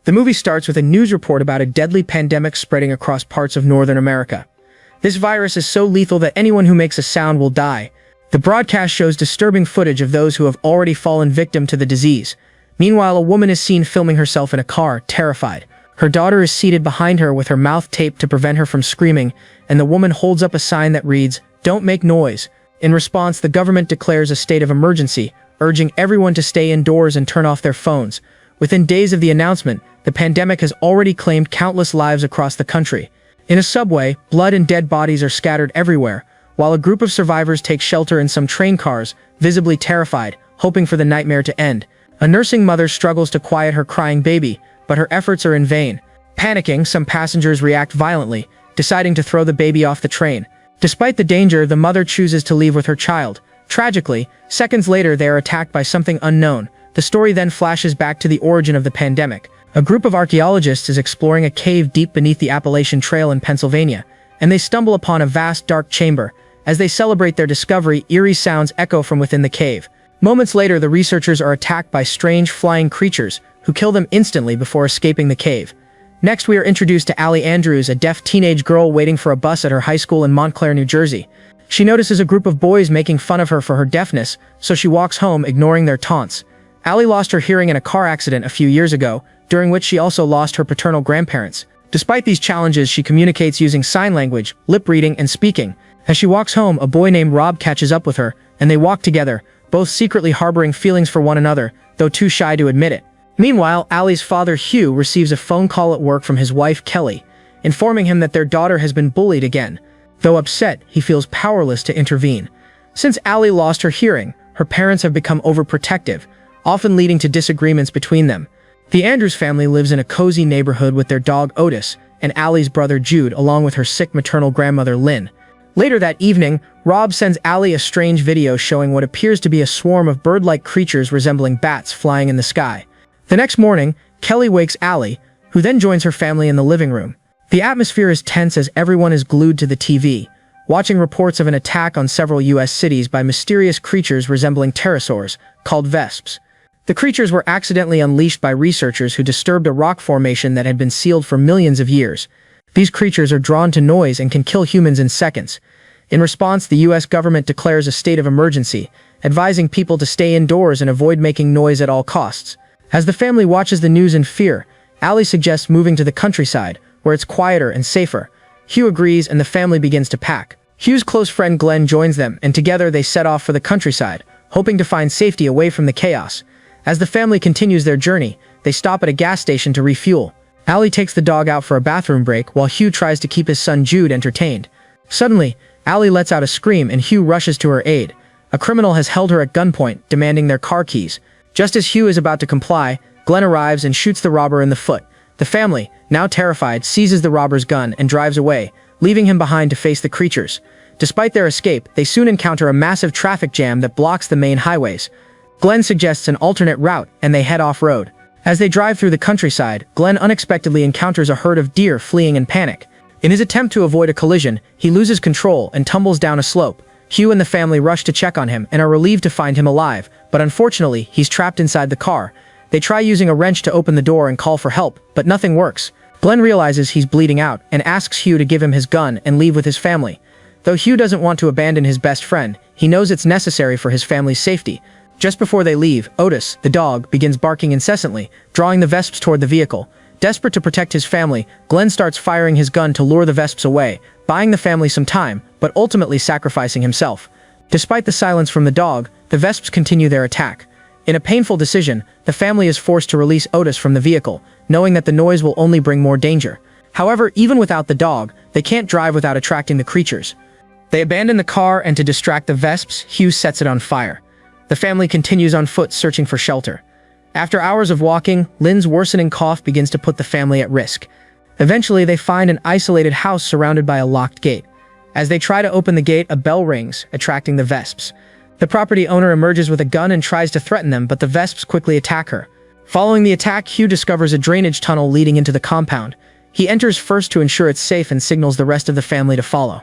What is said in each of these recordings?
The movie starts with a news report about a deadly pandemic spreading across parts of Northern America. This virus is so lethal that anyone who makes a sound will die. The broadcast shows disturbing footage of those who have already fallen victim to the disease. Meanwhile, a woman is seen filming herself in a car, terrified. Her daughter is seated behind her with her mouth taped to prevent her from screaming, and the woman holds up a sign that reads, "Don't make noise." In response, the government declares a state of emergency, urging everyone to stay indoors and turn off their phones. Within days of the announcement, the pandemic has already claimed countless lives across the country. In a subway, blood and dead bodies are scattered everywhere, while a group of survivors take shelter in some train cars, visibly terrified, hoping for the nightmare to end. A nursing mother struggles to quiet her crying baby, but her efforts are in vain. Panicking, some passengers react violently, deciding to throw the baby off the train. Despite the danger, the mother chooses to leave with her child. Tragically, seconds later they are attacked by something unknown. The story then flashes back to the origin of the pandemic. A group of archaeologists is exploring a cave deep beneath the Appalachian Trail in Pennsylvania, and they stumble upon a vast dark chamber. As they celebrate their discovery, eerie sounds echo from within the cave. Moments later, the researchers are attacked by strange flying creatures, who kill them instantly before escaping the cave. Next, we are introduced to Allie Andrews, a deaf teenage girl waiting for a bus at her high school in Montclair, New Jersey. She notices a group of boys making fun of her for her deafness, so she walks home, ignoring their taunts. Allie lost her hearing in a car accident a few years ago, during which she also lost her paternal grandparents. Despite these challenges, she communicates using sign language, lip reading, and speaking. As she walks home, a boy named Rob catches up with her, and they walk together, both secretly harboring feelings for one another, though too shy to admit it. Meanwhile, Allie's father, Hugh, receives a phone call at work from his wife, Kelly, informing him that their daughter has been bullied again. Though upset, he feels powerless to intervene. Since Allie lost her hearing, her parents have become overprotective, often leading to disagreements between them. The Andrews family lives in a cozy neighborhood with their dog Otis and Allie's brother Jude, along with her sick maternal grandmother Lynn. Later that evening, Rob sends Allie a strange video showing what appears to be a swarm of bird-like creatures resembling bats flying in the sky. The next morning, Kelly wakes Allie, who then joins her family in the living room. The atmosphere is tense as everyone is glued to the TV, watching reports of an attack on several U.S. cities by mysterious creatures resembling pterosaurs, called vesps. The creatures were accidentally unleashed by researchers who disturbed a rock formation that had been sealed for millions of years. These creatures are drawn to noise and can kill humans in seconds. In response, the U.S. government declares a state of emergency, advising people to stay indoors and avoid making noise at all costs. As the family watches the news in fear, Allie suggests moving to the countryside, where it's quieter and safer. Hugh agrees and the family begins to pack. Hugh's close friend Glenn joins them, and together they set off for the countryside, hoping to find safety away from the chaos. As the family continues their journey, they stop at a gas station to refuel. Allie takes the dog out for a bathroom break while Hugh tries to keep his son Jude entertained. Suddenly, Allie lets out a scream and Hugh rushes to her aid. A criminal has held her at gunpoint, demanding their car keys. Just as Hugh is about to comply, Glenn arrives and shoots the robber in the foot. The family, now terrified, seizes the robber's gun and drives away, leaving him behind to face the creatures. Despite their escape, they soon encounter a massive traffic jam that blocks the main highways. Glenn suggests an alternate route, and they head off-road. As they drive through the countryside, Glenn unexpectedly encounters a herd of deer fleeing in panic. In his attempt to avoid a collision, he loses control and tumbles down a slope. Hugh and the family rush to check on him and are relieved to find him alive, but unfortunately, he's trapped inside the car. They try using a wrench to open the door and call for help, but nothing works. Glenn realizes he's bleeding out and asks Hugh to give him his gun and leave with his family. Though Hugh doesn't want to abandon his best friend, he knows it's necessary for his family's safety. Just before they leave, Otis, the dog, begins barking incessantly, drawing the vesps toward the vehicle. Desperate to protect his family, Glenn starts firing his gun to lure the vesps away, buying the family some time, but ultimately sacrificing himself. Despite the silence from the dog, the vesps continue their attack. In a painful decision, the family is forced to release Otis from the vehicle, knowing that the noise will only bring more danger. However, even without the dog, they can't drive without attracting the creatures. They abandon the car, and to distract the vesps, Hugh sets it on fire. The family continues on foot, searching for shelter. After hours of walking, Lynn's worsening cough begins to put the family at risk. Eventually, they find an isolated house surrounded by a locked gate. As they try to open the gate, a bell rings, attracting the vesps. The property owner emerges with a gun and tries to threaten them, but the vesps quickly attack her. Following the attack, Hugh discovers a drainage tunnel leading into the compound. He enters first to ensure it's safe and signals the rest of the family to follow.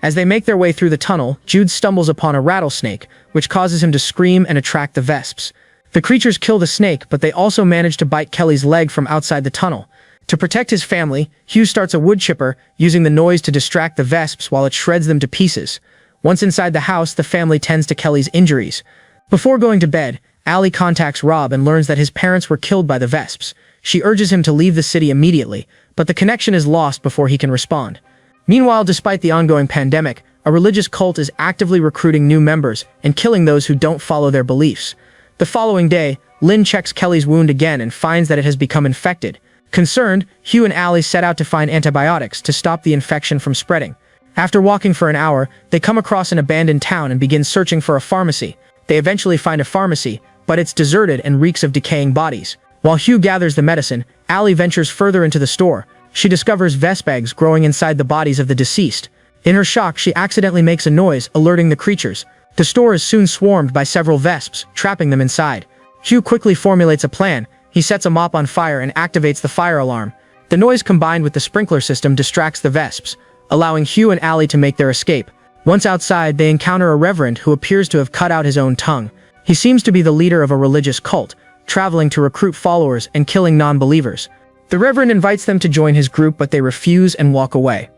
As they make their way through the tunnel, Jude stumbles upon a rattlesnake, which causes him to scream and attract the vesps. The creatures kill the snake, but they also manage to bite Kelly's leg from outside the tunnel. To protect his family, Hugh starts a wood chipper, using the noise to distract the vesps while it shreds them to pieces. Once inside the house, the family tends to Kelly's injuries. Before going to bed, Allie contacts Rob and learns that his parents were killed by the vesps. She urges him to leave the city immediately, but the connection is lost before he can respond. Meanwhile, despite the ongoing pandemic, a religious cult is actively recruiting new members and killing those who don't follow their beliefs. The following day, Lynn checks Kelly's wound again and finds that it has become infected. Concerned, Hugh and Allie set out to find antibiotics to stop the infection from spreading. After walking for an hour, they come across an abandoned town and begin searching for a pharmacy. They eventually find a pharmacy, but it's deserted and reeks of decaying bodies. While Hugh gathers the medicine, Allie ventures further into the store. She discovers vesp eggs growing inside the bodies of the deceased. In her shock, she accidentally makes a noise, alerting the creatures. The store is soon swarmed by several vesps, trapping them inside. Hugh quickly formulates a plan. He sets a mop on fire and activates the fire alarm. The noise combined with the sprinkler system distracts the vesps, allowing Hugh and Allie to make their escape. Once outside, they encounter a reverend who appears to have cut out his own tongue. He seems to be the leader of a religious cult, traveling to recruit followers and killing non-believers. The reverend invites them to join his group, but they refuse and walk away.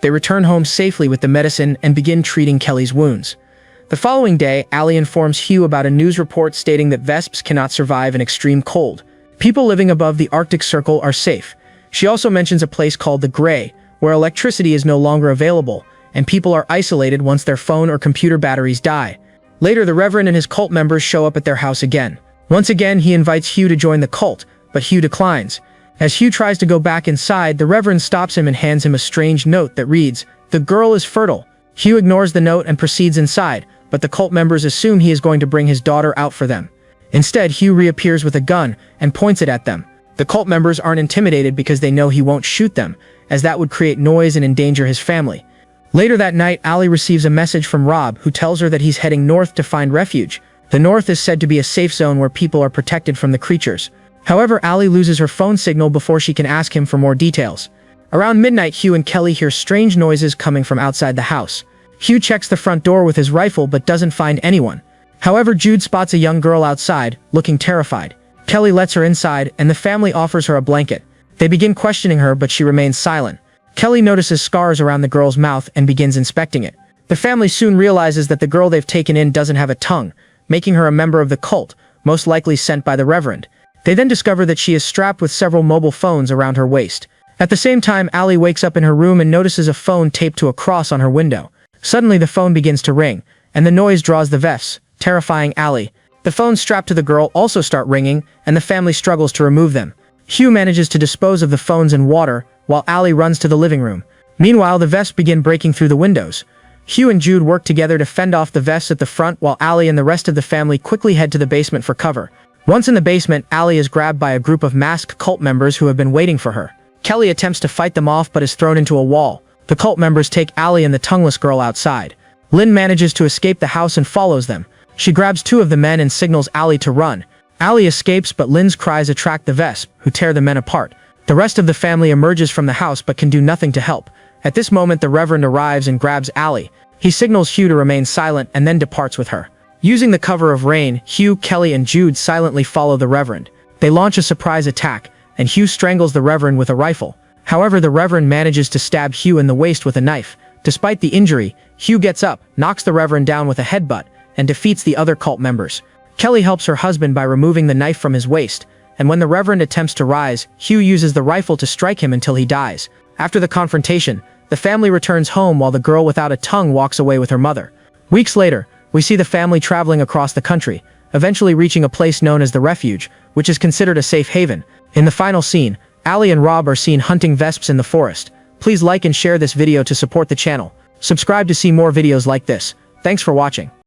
They return home safely with the medicine and begin treating Kelly's wounds. The following day, Allie informs Hugh about a news report stating that vesps cannot survive in extreme cold. People living above the Arctic Circle are safe. She also mentions a place called the Gray, where electricity is no longer available, and people are isolated once their phone or computer batteries die. Later, the Reverend and his cult members show up at their house again. Once again, he invites Hugh to join the cult, but Hugh declines. As Hugh tries to go back inside, the Reverend stops him and hands him a strange note that reads, "The girl is fertile." Hugh ignores the note and proceeds inside, but the cult members assume he is going to bring his daughter out for them. Instead, Hugh reappears with a gun and points it at them. The cult members aren't intimidated because they know he won't shoot them, as that would create noise and endanger his family. Later that night, Allie receives a message from Rob, who tells her that he's heading north to find refuge. The north is said to be a safe zone where people are protected from the creatures. However, Allie loses her phone signal before she can ask him for more details. Around midnight, Hugh and Kelly hear strange noises coming from outside the house. Hugh checks the front door with his rifle but doesn't find anyone. However, Jude spots a young girl outside, looking terrified. Kelly lets her inside, and the family offers her a blanket. They begin questioning her, but she remains silent. Kelly notices scars around the girl's mouth and begins inspecting it. The family soon realizes that the girl they've taken in doesn't have a tongue, making her a member of the cult, most likely sent by the Reverend. They then discover that she is strapped with several mobile phones around her waist. At the same time, Allie wakes up in her room and notices a phone taped to a cross on her window. Suddenly, the phone begins to ring, and the noise draws the vesps, terrifying Allie. The phones strapped to the girl also start ringing, and the family struggles to remove them. Hugh manages to dispose of the phones in water, while Allie runs to the living room. Meanwhile, the vesps begin breaking through the windows. Hugh and Jude work together to fend off the vesps at the front, while Allie and the rest of the family quickly head to the basement for cover. Once in the basement, Allie is grabbed by a group of masked cult members who have been waiting for her. Kelly attempts to fight them off but is thrown into a wall. The cult members take Allie and the tongueless girl outside. Lynn manages to escape the house and follows them. She grabs two of the men and signals Allie to run. Allie escapes, but Lynn's cries attract the vesp, who tear the men apart. The rest of the family emerges from the house but can do nothing to help. At this moment, the Reverend arrives and grabs Allie. He signals Hugh to remain silent and then departs with her. Using the cover of rain, Hugh, Kelly, and Jude silently follow the Reverend. They launch a surprise attack, and Hugh strangles the Reverend with a rifle. However, the Reverend manages to stab Hugh in the waist with a knife. Despite the injury, Hugh gets up, knocks the Reverend down with a headbutt, and defeats the other cult members. Kelly helps her husband by removing the knife from his waist, and when the Reverend attempts to rise, Hugh uses the rifle to strike him until he dies. After the confrontation, the family returns home while the girl without a tongue walks away with her mother. Weeks later, we see the family traveling across the country, eventually reaching a place known as the Refuge, which is considered a safe haven. In the final scene, Allie and Rob are seen hunting vesps in the forest. Please like and share this video to support the channel. Subscribe to see more videos like this. Thanks for watching.